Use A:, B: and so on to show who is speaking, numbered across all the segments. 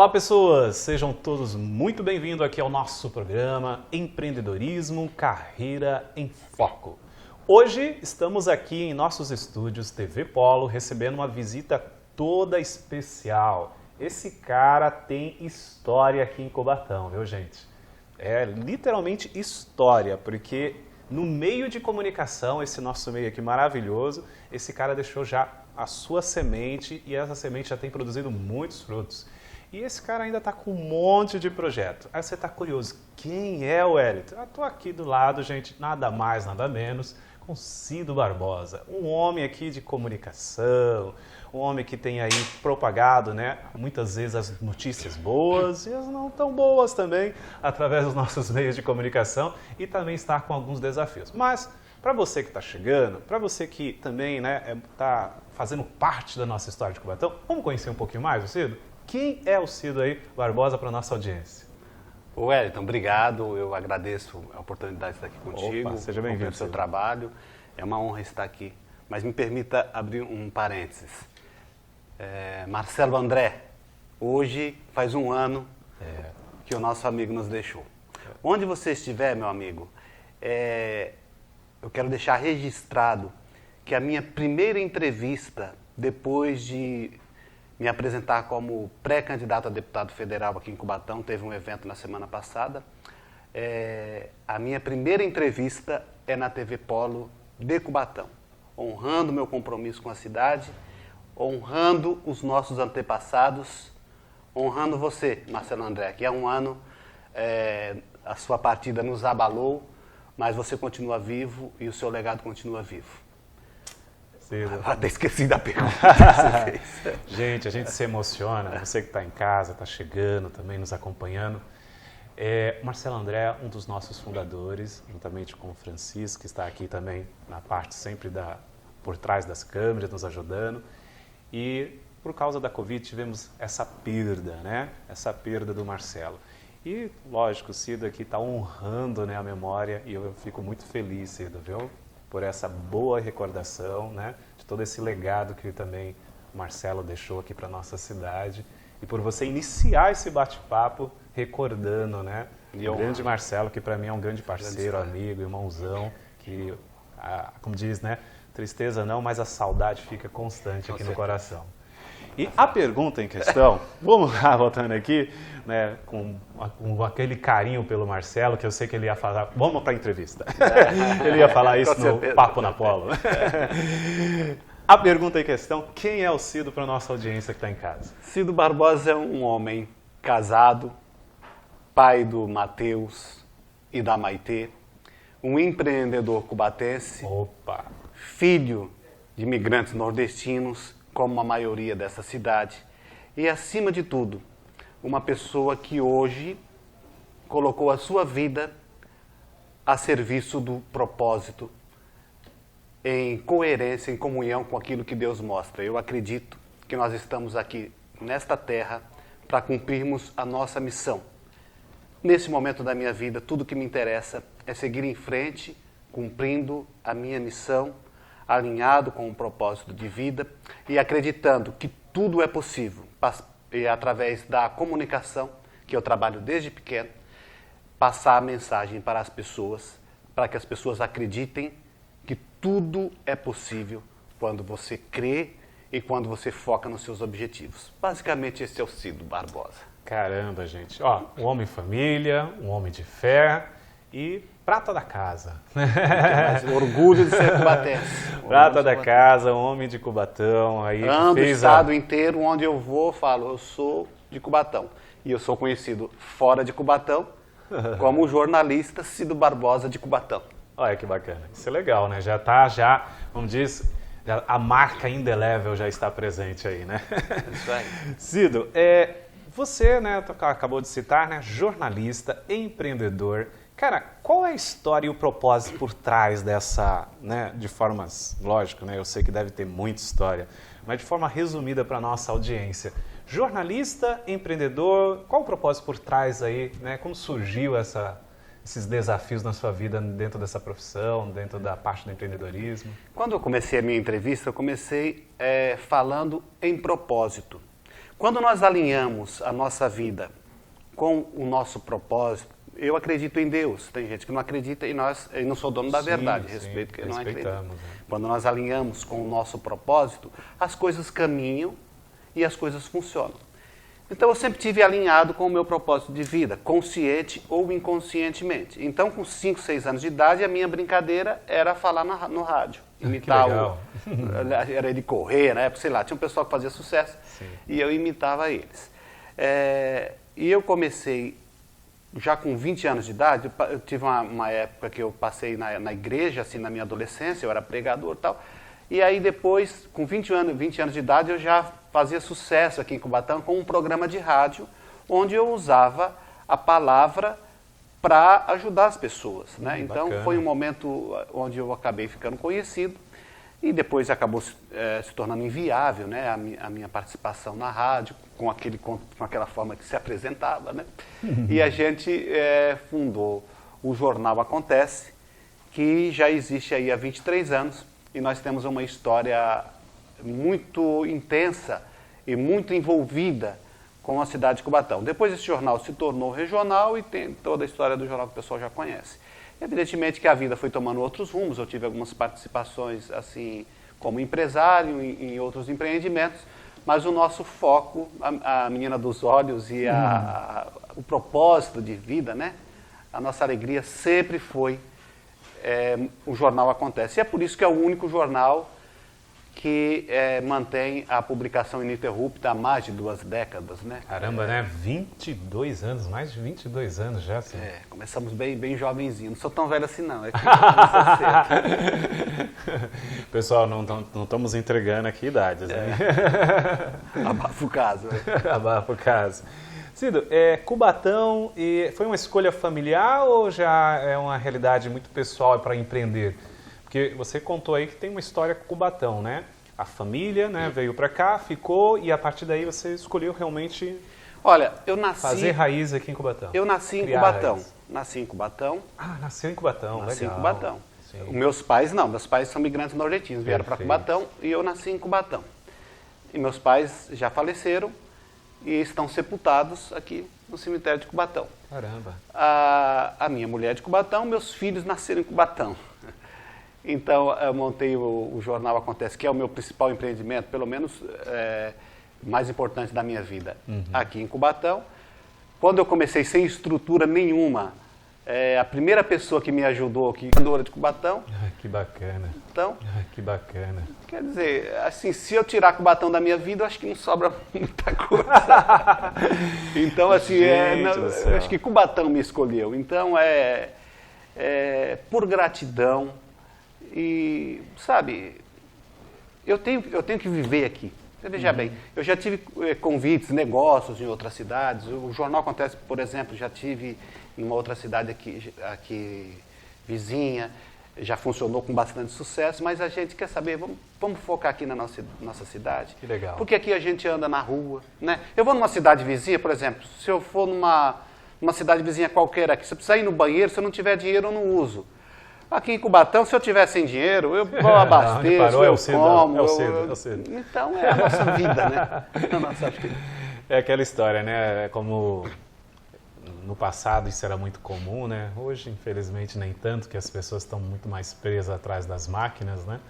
A: Olá pessoas, sejam todos muito bem-vindos aqui ao nosso programa Empreendedorismo, Carreira em Foco. Hoje estamos aqui em nossos estúdios TV Polo recebendo uma visita toda especial. Esse cara tem história aqui em Cubatão, viu gente? É literalmente história, porque no meio de comunicação, esse nosso meio aqui maravilhoso, esse cara deixou já a sua semente e essa semente já tem produzido muitos frutos. E esse cara ainda está com um monte de projeto. Aí você está curioso, quem é o Wellington? Estou aqui do lado, gente, nada mais, nada menos, com Cido Barbosa. Um homem aqui de comunicação, um homem que tem aí propagado, né, muitas vezes as notícias boas e as não tão boas também, através dos nossos meios de comunicação e também está com alguns desafios. Mas, para você que está chegando, para você que também está fazendo parte da nossa história de Cubatão, vamos conhecer um pouquinho mais o Cido? Quem é o Cido aí, Barbosa, para a nossa audiência?
B: Wellington, obrigado. Eu agradeço a oportunidade de estar aqui contigo.
A: Opa, seja bem-vindo.
B: O seu trabalho. É uma honra estar aqui. Mas me permita abrir um parênteses. Marcelo André, hoje faz um ano que o nosso amigo nos deixou. Onde você estiver, meu amigo, eu quero deixar registrado que a minha primeira entrevista, depois de me apresentar como pré-candidato a deputado federal aqui em Cubatão, teve um evento na semana passada. A minha primeira entrevista é na TV Polo de Cubatão, honrando meu compromisso com a cidade, honrando os nossos antepassados, honrando você, Marcelo André, que há um ano a sua partida nos abalou, mas você continua vivo e o seu legado continua vivo. Até esqueci da pergunta que você fez.
A: Gente, a gente se emociona, você que está em casa, está chegando, também nos acompanhando. Marcelo André, um dos nossos fundadores, juntamente com o Francisco, que está aqui também na parte sempre por trás das câmeras, nos ajudando. E por causa da Covid tivemos essa perda, né? Essa perda do Marcelo. E, lógico, o Cido aqui está honrando, né, a memória e eu fico muito feliz, Cido, viu? Por essa boa recordação, né, de todo esse legado que também o Marcelo deixou aqui para a nossa cidade e por você iniciar esse bate-papo recordando, né, o grande Marcelo, que para mim é um grande parceiro, amigo, irmãozão, que, como diz, né, tristeza não, mas a saudade fica constante aqui no coração. E a pergunta em questão, vamos lá, voltando aqui, né, com aquele carinho pelo Marcelo, que eu sei que ele ia falar, vamos para a entrevista, ele ia falar isso no Papo na Polo. A pergunta em questão, quem é o Cido para a nossa audiência que está em casa?
B: Cido Barbosa é um homem casado, pai do Matheus e da Maitê, um empreendedor cubatense, filho de imigrantes nordestinos, como a maioria dessa cidade, e acima de tudo, uma pessoa que hoje colocou a sua vida a serviço do propósito, em coerência, em comunhão com aquilo que Deus mostra. Eu acredito que nós estamos aqui nesta terra para cumprirmos a nossa missão. Nesse momento da minha vida, tudo que me interessa é seguir em frente, cumprindo a minha missão, alinhado com o propósito de vida e acreditando que tudo é possível, e através da comunicação, que eu trabalho desde pequeno, passar a mensagem para as pessoas, para que as pessoas acreditem que tudo é possível quando você crê e quando você foca nos seus objetivos. Basicamente, esse é o Cido Barbosa.
A: Caramba, gente. Ó, um homem família, um homem de fé e prata da casa.
B: Mas orgulho de ser cubatense.
A: Prata da casa, homem de Cubatão. Aí
B: ando o estado inteiro, onde eu vou, falo, eu sou de Cubatão. E eu sou conhecido fora de Cubatão como o jornalista Cido Barbosa de Cubatão.
A: Olha que bacana. Isso é legal, né? Vamos dizer, a marca indelével já está presente aí, né?
B: Isso aí.
A: Cido, você, né, acabou de citar, né, jornalista, empreendedor. Cara, qual é a história e o propósito por trás dessa, né, de formas, lógico, né, eu sei que deve ter muita história, mas de forma resumida para a nossa audiência. Jornalista, empreendedor, qual o propósito por trás aí, né, como surgiu esses desafios na sua vida dentro dessa profissão, dentro da parte do empreendedorismo?
B: Quando eu comecei a minha entrevista, eu comecei falando em propósito. Quando nós alinhamos a nossa vida com o nosso propósito, eu acredito em Deus. Tem gente que não acredita e eu não sou dono da verdade, respeito quem não acredita. Né? Quando nós alinhamos com o nosso propósito, as coisas caminham e as coisas funcionam. Então eu sempre tive alinhado com o meu propósito de vida, consciente ou inconscientemente. Então com 5, 6 anos de idade, a minha brincadeira era falar no rádio. Imitar era de correr, né? Sei lá, tinha um pessoal que fazia sucesso. Sim. E eu imitava eles. E eu comecei já com 20 anos de idade. Eu tive uma época que eu passei na igreja, assim, na minha adolescência, eu era pregador e tal. E aí depois, com 20 anos de idade, eu já fazia sucesso aqui em Cubatão com um programa de rádio, onde eu usava a palavra para ajudar as pessoas. Né? Então
A: bacana.
B: Foi um momento onde eu acabei ficando conhecido e depois acabou se tornando inviável, né? a minha participação na rádio, com aquela forma que se apresentava. Né? E a gente fundou o Jornal Acontece, que já existe aí há 23 anos e nós temos uma história muito intensa e muito envolvida com a cidade de Cubatão. Depois esse jornal se tornou regional e tem toda a história do jornal que o pessoal já conhece. Evidentemente que a vida foi tomando outros rumos, eu tive algumas participações assim como empresário em outros empreendimentos, mas o nosso foco, a menina dos olhos e o propósito de vida, né? A nossa alegria sempre foi o Jornal Acontece. E é por isso que é o único jornal que mantém a publicação ininterrupta há mais de 2 décadas, né?
A: Caramba, né? 22 anos, mais de 22 anos já, assim.
B: Começamos bem jovenzinho. Não sou tão velho assim, não.
A: Pessoal, não estamos entregando aqui idades, né?
B: Abafa o caso.
A: Abafa o caso. Cido, Cubatão, foi uma escolha familiar ou já é uma realidade muito pessoal para empreender? Porque você contou aí que tem uma história com Cubatão, né? A família, né, veio para cá, ficou e a partir daí você escolheu realmente fazer raiz aqui em Cubatão.
B: Eu nasci em Cubatão. Nasci em Cubatão.
A: Ah, nasceu em Cubatão,
B: nasci
A: legal.
B: Em Cubatão. Sim. Meus pais não, meus pais são migrantes nordestinos, vieram para Cubatão e eu nasci em Cubatão. E meus pais já faleceram e estão sepultados aqui no cemitério de Cubatão.
A: Caramba.
B: A minha mulher é de Cubatão, meus filhos nasceram em Cubatão. Então, eu montei o Jornal Acontece, que é o meu principal empreendimento, pelo menos mais importante da minha vida, aqui em Cubatão. Quando eu comecei sem estrutura nenhuma, a primeira pessoa que me ajudou aqui, a de Cubatão.
A: Que bacana.
B: Então,
A: que bacana.
B: Quer dizer, assim, se eu tirar Cubatão da minha vida, eu acho que não sobra muita coisa. Então, assim, eu acho que Cubatão me escolheu. Então, por gratidão. E, sabe, eu tenho que viver aqui. Veja bem, eu já tive convites, negócios em outras cidades. O Jornal Acontece, por exemplo, já tive em uma outra cidade aqui vizinha. Já funcionou com bastante sucesso, mas a gente quer saber, vamos focar aqui na nossa cidade.
A: Que legal.
B: Porque aqui a gente anda na rua, né? Eu vou numa cidade vizinha, por exemplo, se eu for numa cidade vizinha qualquer aqui, se eu precisar ir no banheiro, se eu não tiver dinheiro, eu não uso. Aqui em Cubatão, se eu tiver sem dinheiro, eu abasteço, eu como.
A: É o cedo.
B: Então é a nossa vida, né? A nossa vida.
A: É aquela história, né? É como no passado isso era muito comum, né? Hoje, infelizmente, nem tanto, que as pessoas estão muito mais presas atrás das máquinas, né?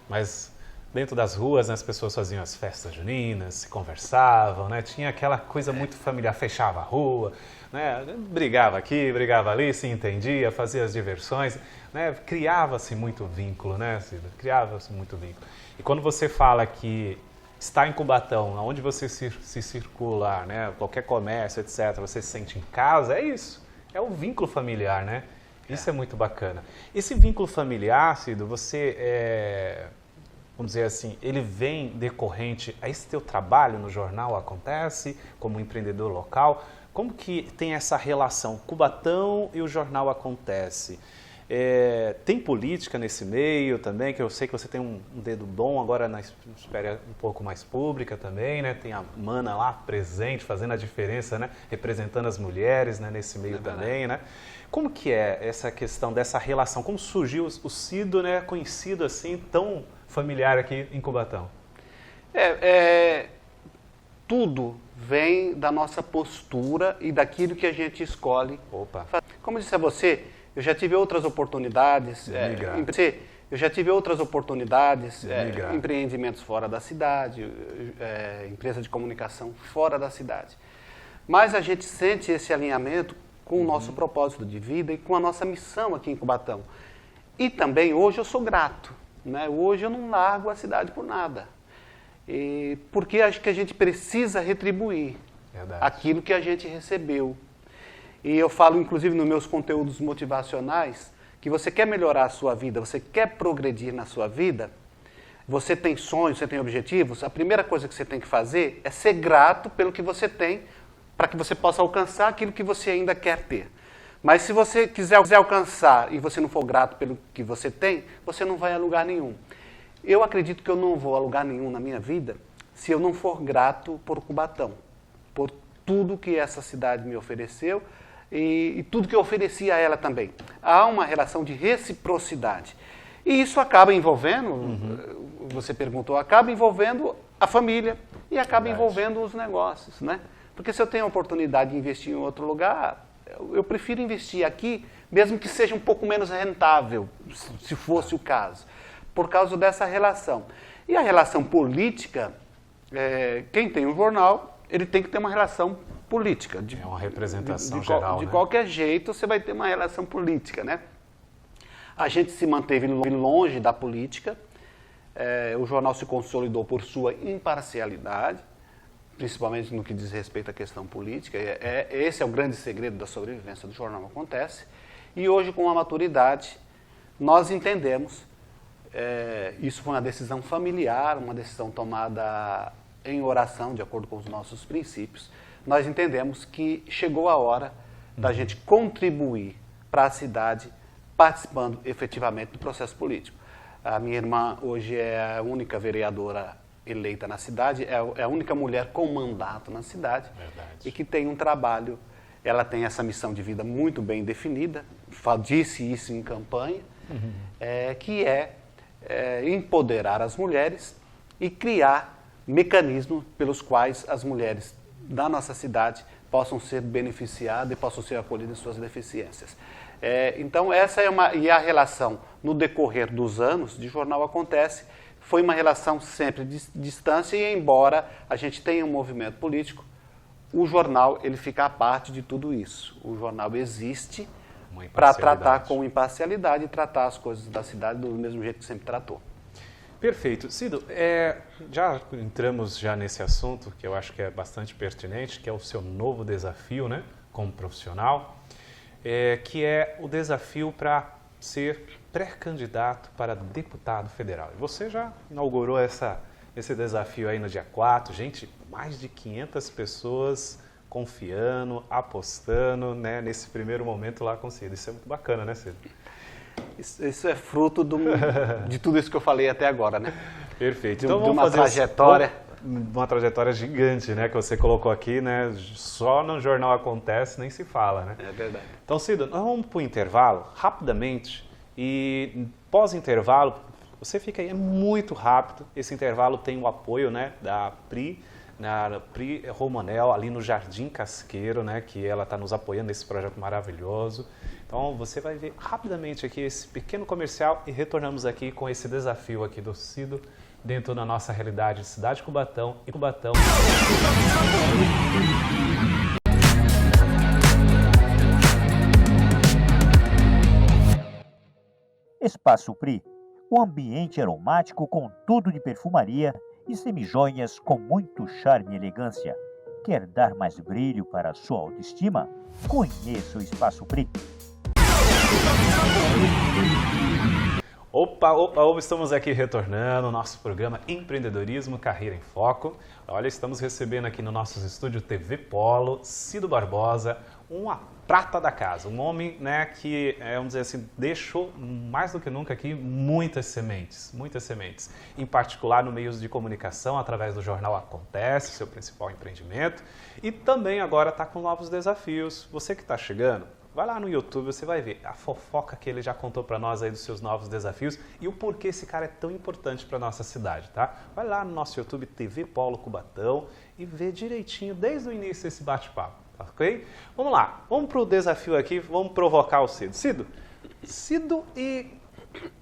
A: Mas dentro das ruas, né, as pessoas faziam as festas juninas, se conversavam, né? Tinha aquela coisa muito familiar, fechava a rua, né? Brigava aqui, brigava ali, se entendia, fazia as diversões, né? Criava-se muito vínculo, né, Cido? Criava-se muito vínculo. E quando você fala que está em Cubatão, onde você se circular, né? Qualquer comércio, etc., você se sente em casa, é isso. É o vínculo familiar, né? Isso é muito bacana. Esse vínculo familiar, Cido, você, vamos dizer assim, ele vem decorrente a esse teu trabalho no jornal Acontece, como empreendedor local. Como que tem essa relação Cubatão e o jornal Acontece? Tem política nesse meio também, que eu sei que você tem um dedo bom agora na esfera um pouco mais pública também, né? Tem a Mana lá presente, fazendo a diferença, né? Representando as mulheres, né? Nesse meio também, né? Como que é essa questão dessa relação? Como surgiu o Cido, né? Conhecido assim, tão familiar aqui em Cubatão?
B: tudo vem da nossa postura e daquilo que a gente escolhe.
A: Opa.
B: Como eu disse a você, eu já tive outras oportunidades. Eu já tive outras oportunidades, empreendimentos fora da cidade, empresa de comunicação fora da cidade. Mas a gente sente esse alinhamento com o nosso propósito de vida e com a nossa missão aqui em Cubatão. E também hoje eu sou grato, né? Hoje eu não largo a cidade por nada. Porque acho que a gente precisa retribuir aquilo que a gente recebeu. E eu falo, inclusive, nos meus conteúdos motivacionais, que você quer melhorar a sua vida, você quer progredir na sua vida, você tem sonhos, você tem objetivos, a primeira coisa que você tem que fazer é ser grato pelo que você tem, para que você possa alcançar aquilo que você ainda quer ter. Mas se você quiser alcançar e você não for grato pelo que você tem, você não vai a lugar nenhum. Eu acredito que eu não vou a lugar nenhum na minha vida se eu não for grato por Cubatão, por tudo que essa cidade me ofereceu e tudo que eu ofereci a ela também. Há uma relação de reciprocidade. E isso acaba envolvendo, você perguntou, acaba envolvendo a família e acaba envolvendo os negócios, né? Porque se eu tenho a oportunidade de investir em outro lugar, eu prefiro investir aqui, mesmo que seja um pouco menos rentável, se fosse o caso, por causa dessa relação. E a relação política, quem tem um jornal, ele tem que ter uma relação política.
A: É uma representação geral,
B: de
A: né?
B: qualquer jeito, você vai ter uma relação política, né? A gente se manteve longe da política, o jornal se consolidou por sua imparcialidade, principalmente no que diz respeito à questão política. Esse é o grande segredo da sobrevivência do jornal Acontece. E hoje, com a maturidade, nós entendemos, isso foi uma decisão familiar, uma decisão tomada em oração, de acordo com os nossos princípios, nós entendemos que chegou a hora da gente contribuir para a cidade, participando efetivamente do processo político. A minha irmã hoje é a única vereadora eleita na cidade, é a única mulher com mandato na cidade.
A: Verdade.
B: E que tem um trabalho, ela tem essa missão de vida muito bem definida, disse isso em campanha, que é empoderar as mulheres e criar mecanismos pelos quais as mulheres da nossa cidade possam ser beneficiadas e possam ser acolhidas em suas deficiências. Então essa e a relação no decorrer dos anos de Jornal Acontece foi uma relação sempre de distância, e embora a gente tenha um movimento político, o jornal ele fica à parte de tudo isso. O jornal existe para tratar com imparcialidade e tratar as coisas da cidade do mesmo jeito que sempre tratou.
A: Perfeito. Cido, já entramos nesse assunto, que eu acho que é bastante pertinente, que é o seu novo desafio, né, como profissional, que é o desafio para ser pré-candidato para deputado federal. E você já inaugurou esse desafio aí no dia 4. Gente, mais de 500 pessoas confiando, apostando, né, nesse primeiro momento lá com o Cido. Isso é muito bacana, né, Cido?
B: Isso é fruto de tudo isso que eu falei até agora, né?
A: Perfeito. Então vamos
B: uma
A: fazer
B: trajetória.
A: Uma trajetória gigante, né, que você colocou aqui, né? Só no Jornal Acontece nem se fala, né?
B: É verdade.
A: Então, Cido, nós vamos para o intervalo rapidamente e pós-intervalo você fica aí, é muito rápido. Esse intervalo tem o apoio, né, da Pri Romanel, ali no Jardim Casqueiro, né, que ela está nos apoiando nesse projeto maravilhoso. Então você vai ver rapidamente aqui esse pequeno comercial e retornamos aqui com esse desafio aqui do Cido dentro da nossa realidade de cidade de Cubatão e Cubatão.
C: Espaço Pri, um ambiente aromático com tudo de perfumaria e semijoias com muito charme e elegância. Quer dar mais brilho para a sua autoestima? Conheça o Espaço Pri.
A: Opa, estamos aqui retornando ao nosso programa Empreendedorismo, Carreira em Foco. Olha, estamos recebendo aqui no nosso estúdio TV Polo, Cido Barbosa, uma prata da casa, um homem, né, que, vamos dizer assim, deixou mais do que nunca aqui muitas sementes, em particular no meios de comunicação, através do Jornal Acontece, seu principal empreendimento, e também agora está com novos desafios. Você que está chegando, vai lá no YouTube, você vai ver a fofoca que ele já contou para nós aí dos seus novos desafios e o porquê esse cara é tão importante para nossa cidade, tá? Vai lá no nosso YouTube TV Polo Cubatão e vê direitinho desde o início esse bate-papo, tá ok? Vamos lá, vamos pro desafio aqui, vamos provocar o Cido. Cido e...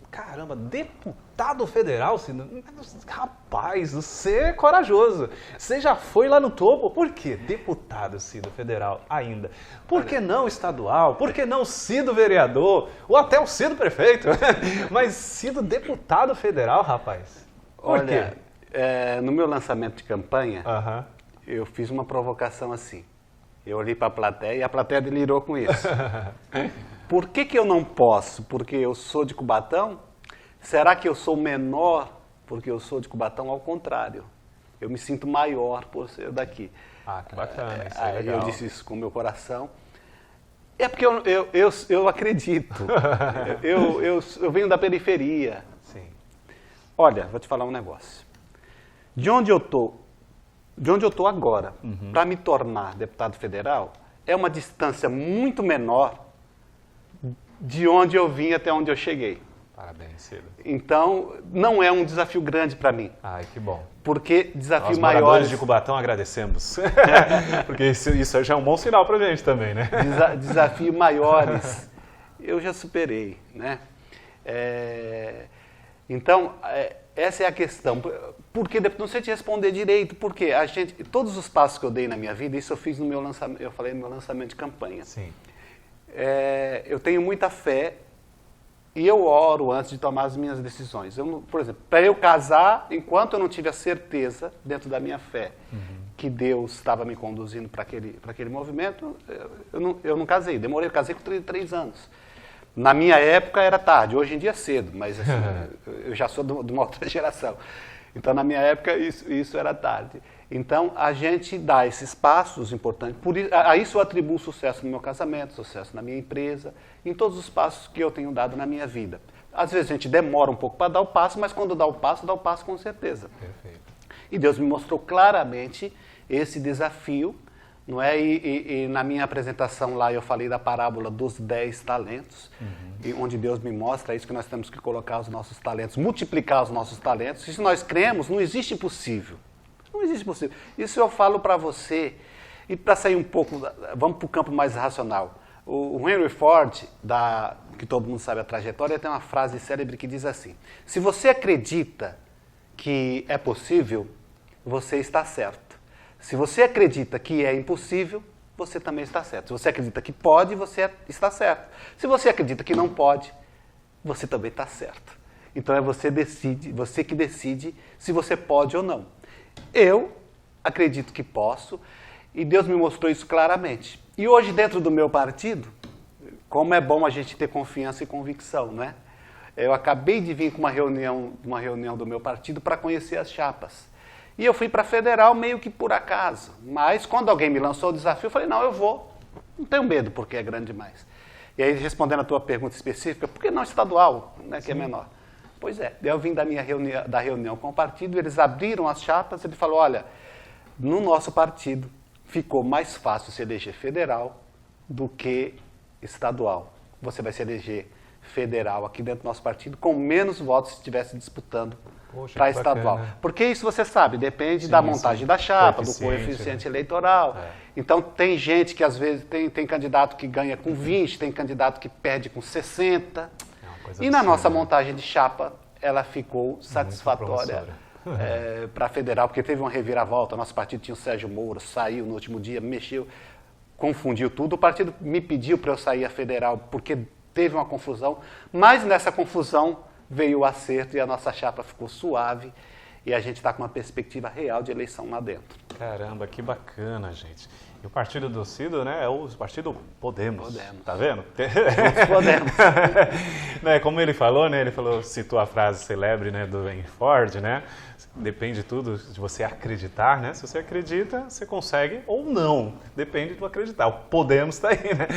A: Caramba, deputado federal, Cido? Rapaz, você é corajoso. Você já foi lá no topo? Por que deputado, Cido, federal ainda? Por que não estadual? Por que não Cido vereador? Ou até o Cido prefeito? Mas Cido deputado federal, rapaz? Por quê?
B: No meu lançamento de campanha, eu fiz uma provocação assim. Eu olhei para a plateia e a plateia delirou com isso. Por que eu não posso? Porque eu sou de Cubatão? Será que eu sou menor porque eu sou de Cubatão? Ao contrário, eu me sinto maior por ser daqui.
A: Ah, que bacana, isso é legal.
B: Eu disse isso com o meu coração. É porque eu acredito. eu venho da periferia.
A: Sim.
B: Olha, vou te falar um negócio. De onde eu estou agora, para me tornar deputado federal, é uma distância muito menor de onde eu vim até onde eu cheguei.
A: Parabéns, Cido.
B: Então, não é um desafio grande para mim.
A: Ai, que bom.
B: Porque desafios
A: maiores... Nós, moradores de Cubatão, agradecemos. Porque isso já é um bom sinal para a gente também, né?
B: Desafios maiores, eu já superei, né? Então, essa é a questão. Porque não sei te responder direito, porque todos os passos que eu dei na minha vida, isso eu fiz no meu lançamento, eu falei no meu lançamento de campanha.
A: Sim.
B: Eu tenho muita fé e eu oro antes de tomar as minhas decisões. Por exemplo, para eu casar, enquanto eu não tive a certeza, dentro da minha fé, que Deus estava me conduzindo para aquele movimento, eu não casei. Eu casei com 33 anos. Na minha época era tarde, hoje em dia é cedo, mas assim, eu já sou de uma outra geração. Então, na minha época, isso era tarde. Então, a gente dá esses passos importantes. A isso eu atribuo sucesso no meu casamento, sucesso na minha empresa, em todos os passos que eu tenho dado na minha vida. Às vezes a gente demora um pouco para dar o passo, mas quando dá o passo com certeza.
A: Perfeito.
B: E Deus me mostrou claramente esse desafio, não é? E na minha apresentação lá eu falei da parábola dos 10 talentos, onde Deus me mostra isso que nós temos que colocar os nossos talentos, multiplicar os nossos talentos. E se nós cremos, não existe impossível. Não existe impossível. Isso eu falo para você, e para sair um pouco, vamos para o campo mais racional. O Henry Ford, que todo mundo sabe a trajetória, tem uma frase célebre que diz assim: se você acredita que é possível, você está certo. Se você acredita que é impossível, você também está certo. Se você acredita que pode, você está certo. Se você acredita que não pode, você também está certo. Então é você que decide se você pode ou não. Eu acredito que posso e Deus me mostrou isso claramente. E hoje dentro do meu partido, como é bom a gente ter confiança e convicção, não é? Eu acabei de vir com uma reunião do meu partido para conhecer as chapas. E eu fui para a federal meio que por acaso. Mas quando alguém me lançou o desafio, eu falei, não, eu vou. Não tenho medo porque é grande demais. E aí, respondendo a tua pergunta específica, por que não estadual, né, que é menor? Pois é, eu vim da reunião com o partido, eles abriram as chapas, ele falou, olha, no nosso partido ficou mais fácil se eleger federal do que estadual. Você vai se eleger federal aqui dentro do nosso partido com menos votos se estivesse disputando para estadual. Porque isso você sabe, depende da montagem da chapa, do coeficiente eleitoral. Então tem gente que às vezes tem candidato que ganha com 20, tem candidato que perde com 60. E na nossa montagem de chapa, ela ficou satisfatória para federal, porque teve uma reviravolta. Nosso partido tinha o Sérgio Moro, saiu no último dia, mexeu, confundiu tudo. O partido me pediu para eu sair a federal, porque teve uma confusão, mas nessa confusão veio o acerto e a nossa chapa ficou suave e a gente está com uma perspectiva real de eleição lá dentro.
A: Caramba, que bacana, gente. E o partido do Cido, né, é o partido Podemos. Tá vendo?
B: Podemos.
A: Né, como ele falou, né, citou a frase célebre, né, do Henry Ford, né? Depende tudo de você acreditar, né? Se você acredita, você consegue ou não. Depende do acreditar. O Podemos está aí, né?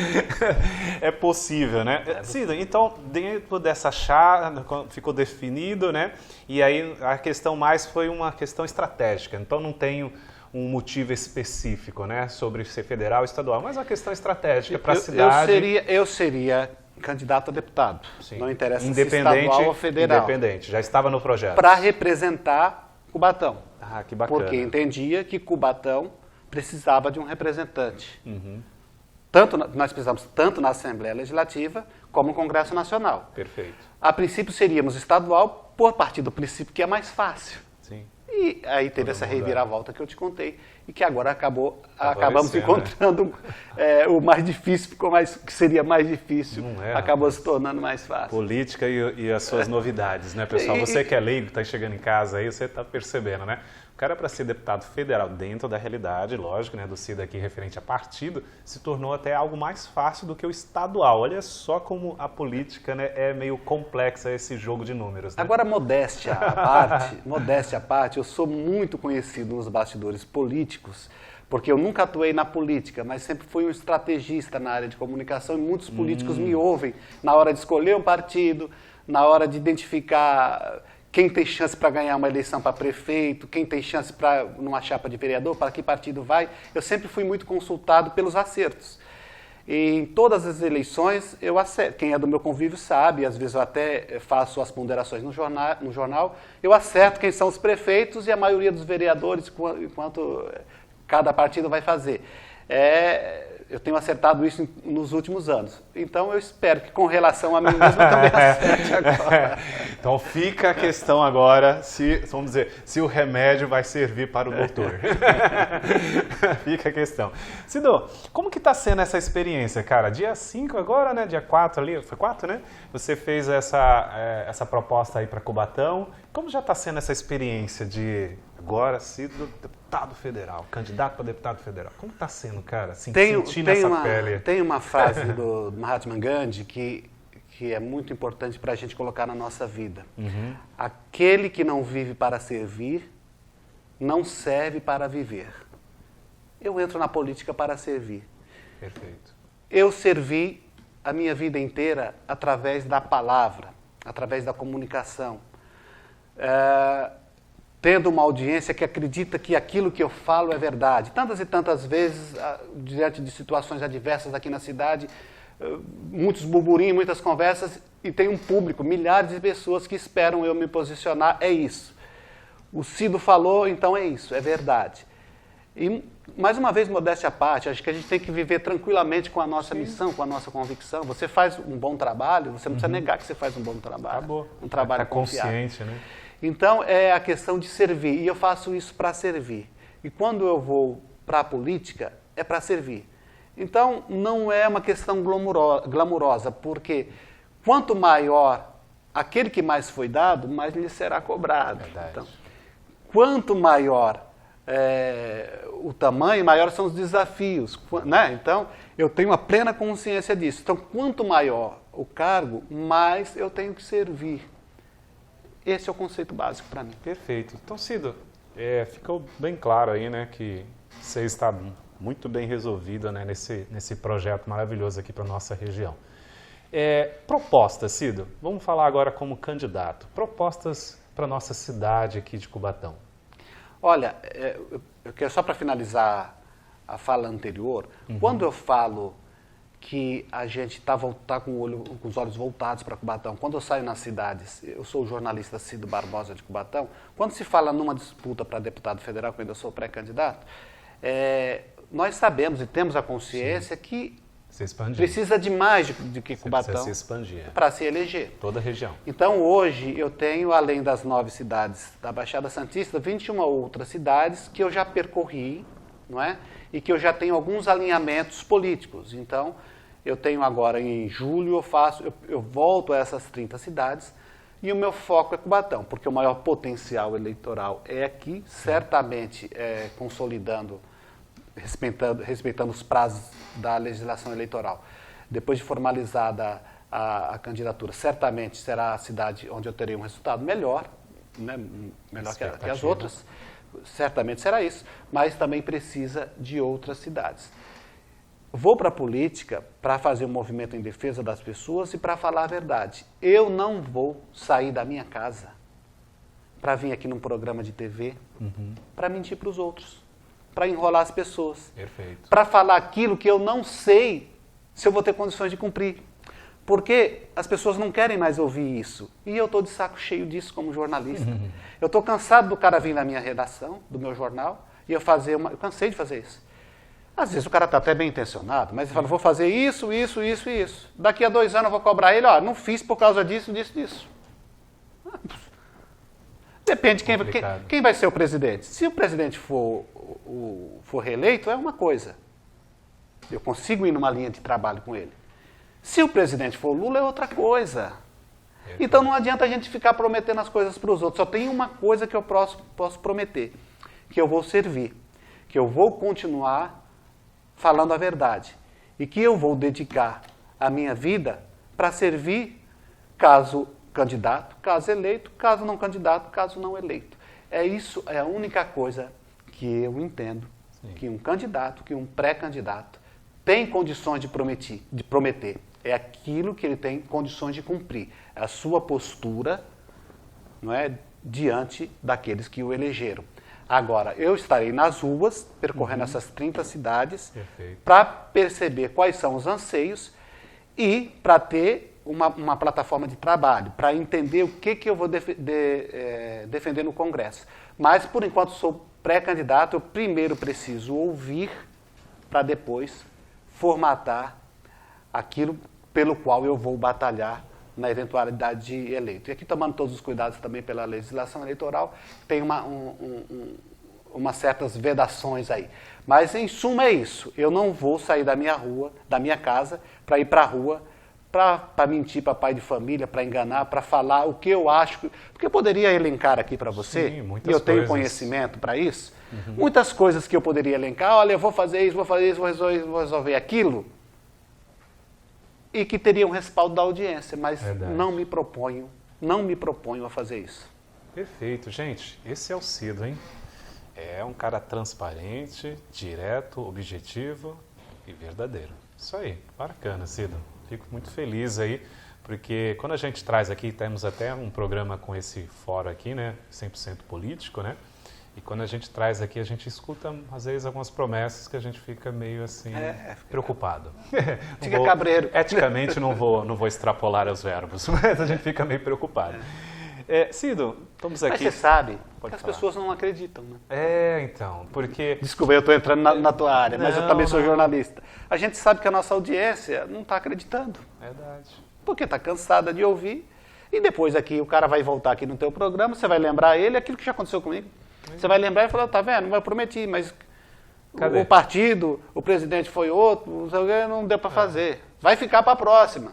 A: É possível, né? Cido, então, dentro dessa chave, ficou definido, né? E aí a questão mais foi uma questão estratégica. Então, não tenho um motivo específico, né, sobre ser federal ou estadual, mas uma questão estratégica para a cidade.
B: Eu seria candidato a deputado,
A: Sim.
B: não interessa se
A: Independente,
B: estadual ou federal.
A: Independente, já estava no projeto.
B: Para representar Cubatão.
A: Ah, que bacana.
B: Porque entendia que Cubatão precisava de um representante. Nós precisamos tanto na Assembleia Legislativa como no Congresso Nacional.
A: Perfeito.
B: A princípio seríamos estadual por partir do princípio que é mais fácil.
A: Sim.
B: E aí teve essa reviravolta que eu te contei e que agora acabamos
A: Favorecendo,
B: encontrando o mais difícil, que seria mais difícil,
A: Não é,
B: acabou
A: rapaz.
B: se tornando mais fácil.
A: Política e as suas novidades, né, pessoal? Você que é leigo, está chegando em casa aí, você está percebendo, né? O cara, para ser deputado federal dentro da realidade, lógico, né, do Cida aqui referente a partido, se tornou até algo mais fácil do que o estadual. Olha só como a política, né, é meio complexa esse jogo de números, né?
B: Agora, modéstia à parte, eu sou muito conhecido nos bastidores políticos, porque eu nunca atuei na política, mas sempre fui um estrategista na área de comunicação e muitos políticos me ouvem na hora de escolher um partido, na hora de identificar quem tem chance para ganhar uma eleição para prefeito, quem tem chance para numa chapa de vereador, para que partido vai. Eu sempre fui muito consultado pelos acertos. E em todas as eleições eu acerto. Quem é do meu convívio sabe, às vezes eu até faço as ponderações no jornal, eu acerto quem são os prefeitos e a maioria dos vereadores, enquanto cada partido vai fazer. Eu tenho acertado isso nos últimos anos. Então, eu espero que, com relação a mim mesmo, eu também acerte agora.
A: Então, fica a questão agora, vamos dizer, se o remédio vai servir para o doutor. Fica a questão. Cido, como que está sendo essa experiência, cara? Dia 5 agora, né? Dia 4 ali, foi 4, né? Você fez essa proposta aí para Cubatão. Como já está sendo essa experiência de agora Cido deputado federal, candidato para deputado federal? Como está sendo, cara, sentir nessa pele?
B: Tem uma frase do Mahatma Gandhi que é muito importante para a gente colocar na nossa vida. Aquele que não vive para servir, não serve para viver. Eu entro na política para servir.
A: Perfeito.
B: Eu servi a minha vida inteira através da palavra, através da comunicação. Tendo uma audiência que acredita que aquilo que eu falo é verdade. Tantas e tantas vezes, diante de situações adversas aqui na cidade, muitos burburinhos, muitas conversas, e tem um público, milhares de pessoas que esperam eu me posicionar, é isso. O Cido falou, então é isso, é verdade. E, mais uma vez, modéstia à parte, acho que a gente tem que viver tranquilamente com a nossa missão, com a nossa convicção. Você faz um bom trabalho, você não precisa negar que você faz um bom trabalho.
A: Acabou.
B: Um trabalho confiável.
A: Consciente, né?
B: Então, é a questão de servir, e eu faço isso para servir. E quando eu vou para a política, é para servir. Então, não é uma questão glamurosa, porque quanto maior aquele que mais foi dado, mais lhe será cobrado. Então, quanto maior o tamanho, maiores são os desafios. Né? Então, eu tenho uma plena consciência disso. Então, quanto maior o cargo, mais eu tenho que servir. Esse é o conceito básico para mim.
A: Perfeito. Então, Cido, ficou bem claro aí, né, que você está muito bem resolvido, né, nesse projeto maravilhoso aqui para a nossa região. Propostas, Cido, vamos falar agora como candidato. Propostas para a nossa cidade aqui de Cubatão.
B: Olha, eu quero só para finalizar a fala anterior, quando eu falo que a gente está com os olhos voltados para Cubatão. Quando eu saio nas cidades, eu sou o jornalista Cido Barbosa de Cubatão, quando se fala numa disputa para deputado federal, que eu ainda sou pré-candidato, nós sabemos e temos a consciência que precisa de mais do que Cubatão para se eleger.
A: Toda a região.
B: Então, hoje, eu tenho, além das 9 cidades da Baixada Santista, 21 outras cidades que eu já percorri, não é? E que eu já tenho alguns alinhamentos políticos. Então, eu tenho agora, em julho, eu volto a essas 30 cidades e o meu foco é Cubatão, porque o maior potencial eleitoral é aqui, certamente consolidando, respeitando os prazos da legislação eleitoral. Depois de formalizada a candidatura, certamente será a cidade onde eu terei um resultado melhor, né? Melhor que as outras. Certamente será isso, mas também precisa de outras cidades. Vou para a política para fazer um movimento em defesa das pessoas e para falar a verdade. Eu não vou sair da minha casa para vir aqui num programa de TV para mentir para os outros. para enrolar as pessoas.
A: Perfeito.
B: Para falar aquilo que eu não sei se eu vou ter condições de cumprir. Porque as pessoas não querem mais ouvir isso. E eu estou de saco cheio disso como jornalista. Eu estou cansado do cara vir na minha redação, do meu jornal, e eu cansei de fazer isso. Às vezes o cara está até bem intencionado, mas ele fala, vou fazer isso, isso, isso e isso. Daqui a 2 anos eu vou cobrar ele, ó, não fiz por causa disso, disso, disso. Depende quem vai ser o presidente. Se o presidente for reeleito, é uma coisa. Eu consigo ir numa linha de trabalho com ele. Se o presidente for Lula, é outra coisa. Então não adianta a gente ficar prometendo as coisas para os outros. Só tem uma coisa que eu posso prometer, que eu vou servir, que eu vou continuar falando a verdade e que eu vou dedicar a minha vida para servir caso candidato, caso eleito, caso não candidato, caso não eleito. Isso é a única coisa que eu entendo. Sim. Que um candidato, que um pré-candidato tem condições de prometer. É aquilo que ele tem condições de cumprir. É a sua postura, não é, diante daqueles que o elegeram. Agora, eu estarei nas ruas, percorrendo essas 30 cidades, para perceber quais são os anseios e para ter uma plataforma de trabalho, para entender o que eu vou defender no Congresso. Mas, por enquanto, sou pré-candidato, eu primeiro preciso ouvir para depois formatar aquilo pelo qual eu vou batalhar na eventualidade de eleito. E aqui, tomando todos os cuidados também pela legislação eleitoral, tem umas certas vedações aí. Mas, em suma, é isso. Eu não vou sair da minha casa, para ir para a rua, para mentir para pai de família, para enganar, para falar o que eu acho. Porque eu poderia elencar aqui para você, e eu tenho conhecimento para isso, muitas coisas que eu poderia elencar, olha, eu vou fazer isso, vou resolver aquilo, e que teria um respaldo da audiência, mas não me proponho a fazer isso.
A: Perfeito. Gente, esse é o Cido, hein? É um cara transparente, direto, objetivo e verdadeiro. Isso aí, bacana, Cido. Fico muito feliz aí, porque quando a gente traz aqui, temos até um programa com esse fórum aqui, né, 100% político, né, e quando a gente traz aqui, a gente escuta, às vezes, algumas promessas que a gente fica meio assim, preocupado.
B: Fica cabreiro.
A: Eticamente, não vou extrapolar os verbos, mas a gente fica meio preocupado. Cido, estamos aqui...
B: Mas você sabe que as pessoas não acreditam, né?
A: Então, porque...
B: Desculpa, eu estou entrando na tua área, mas eu também sou jornalista. A gente sabe que a nossa audiência não está acreditando.
A: Verdade.
B: Porque está cansada de ouvir. E depois aqui, o cara vai voltar aqui no teu programa, você vai lembrar ele aquilo que já aconteceu comigo. Você vai lembrar e falar, tá vendo, eu prometi, mas o partido, o presidente foi outro, não deu para fazer. Vai ficar para a próxima.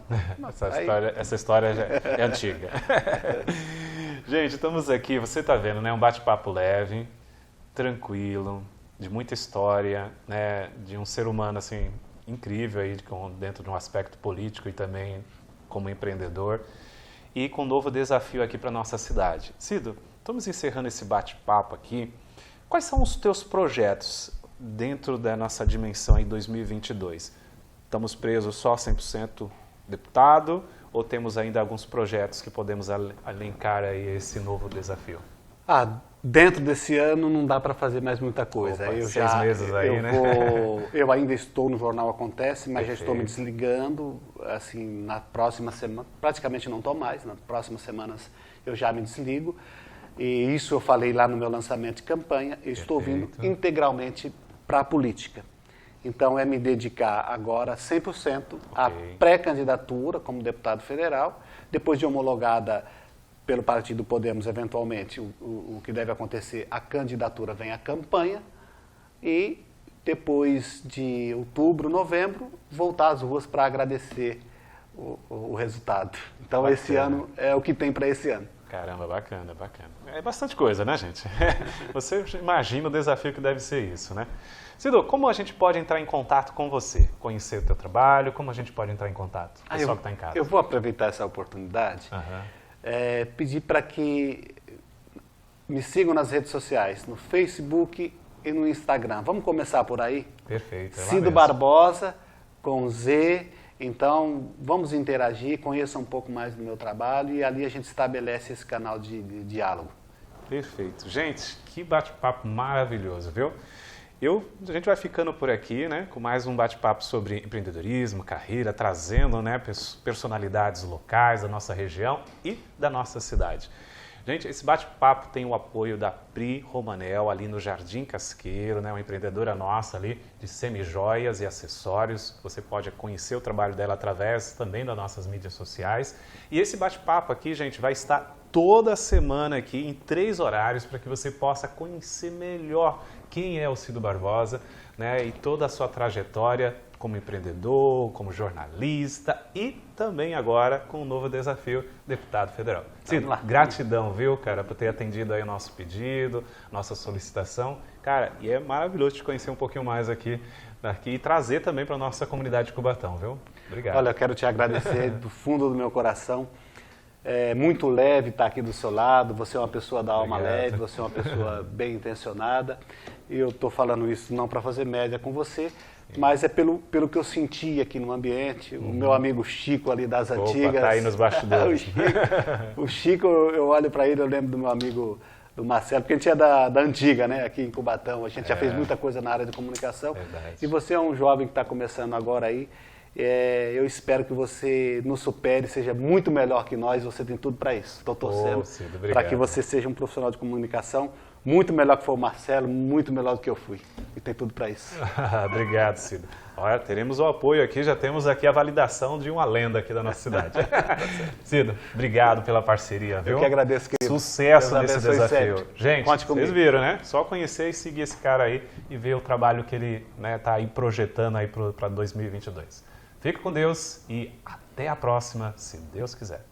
A: Essa história já é antiga. Gente, estamos aqui, você está vendo, né? Um bate-papo leve, tranquilo, de muita história, né? De um ser humano assim incrível aí, dentro de um aspecto político e também como empreendedor, e com um novo desafio aqui para nossa cidade. Cido, estamos encerrando esse bate-papo aqui. Quais são os teus projetos dentro da nossa dimensão em 2022? Estamos presos só 100% deputado ou temos ainda alguns projetos que podemos elencar aí esse novo desafio?
B: Dentro desse ano não dá para fazer mais muita coisa.
A: Opa, 6 meses aí, né?
B: Eu ainda estou no Jornal Acontece, mas já estou me desligando. Assim, na próxima semana, praticamente não estou mais, nas próximas semanas eu já me desligo. E isso eu falei lá no meu lançamento de campanha. Eu estou vindo integralmente para a política. Então, é me dedicar agora 100% à pré-candidatura como deputado federal, depois de homologada pelo partido Podemos, eventualmente, o que deve acontecer, a candidatura vem à campanha e depois de outubro, novembro, voltar às ruas para agradecer o resultado. Então, bacana. Esse ano é o que tem para esse ano.
A: Caramba, bacana, bacana. É bastante coisa, né, gente? Você imagina o desafio que deve ser isso, né? Cido, como a gente pode entrar em contato com você? Conhecer o teu trabalho, como a gente pode entrar em contato? O pessoal que está em casa.
B: Eu vou aproveitar essa oportunidade, pedir para que me sigam nas redes sociais, no Facebook e no Instagram. Vamos começar por aí?
A: Perfeito.
B: Cido Barbosa, com Z. Então, vamos interagir, conheçam um pouco mais do meu trabalho e ali a gente estabelece esse canal de diálogo.
A: Perfeito. Gente, que bate-papo maravilhoso, viu? A gente vai ficando por aqui, né, com mais um bate-papo sobre empreendedorismo, carreira, trazendo, né, personalidades locais da nossa região e da nossa cidade. Gente, esse bate-papo tem o apoio da Pri Romanel, ali no Jardim Casqueiro, né, uma empreendedora nossa ali de semijoias e acessórios. Você pode conhecer o trabalho dela através também das nossas mídias sociais. E esse bate-papo aqui, gente, vai estar toda semana aqui em 3 horários para que você possa conhecer melhor quem é o Cido Barbosa, né, e toda a sua trajetória como empreendedor, como jornalista e também agora com um novo desafio, deputado federal. Cido, gratidão, viu, cara, por ter atendido aí o nosso pedido, nossa solicitação. Cara, e é maravilhoso te conhecer um pouquinho mais aqui e trazer também para a nossa comunidade de Cubatão, viu? Obrigado.
B: Olha, eu quero te agradecer do fundo do meu coração. É muito leve estar aqui do seu lado, você é uma pessoa da alma leve, você é uma pessoa bem intencionada. E eu estou falando isso não para fazer média com você, mas é pelo que eu senti aqui no ambiente. O meu amigo Chico ali das antigas.
A: Tá aí nos bastidores.
B: o Chico, eu olho para ele, eu lembro do meu amigo do Marcelo, porque a gente é da antiga, né, aqui em Cubatão. A gente já fez muita coisa na área de comunicação.
A: Verdade.
B: E você é um jovem que está começando agora aí. Eu espero que você nos supere, seja muito melhor que nós, você tem tudo para isso. Estou torcendo para que você seja um profissional de comunicação muito melhor que foi o Marcelo, muito melhor do que eu fui. E tem tudo para isso.
A: Obrigado, Cido. Olha, teremos o apoio aqui, já temos aqui a validação de uma lenda aqui da nossa cidade. Cido, obrigado pela parceria, viu?
B: Eu que agradeço, querido.
A: Sucesso nesse desafio.
B: Sempre.
A: Gente, vocês viram, né? Só conhecer e seguir esse cara aí e ver o trabalho que ele tá aí projetando aí para 2022. Fique com Deus e até a próxima, se Deus quiser.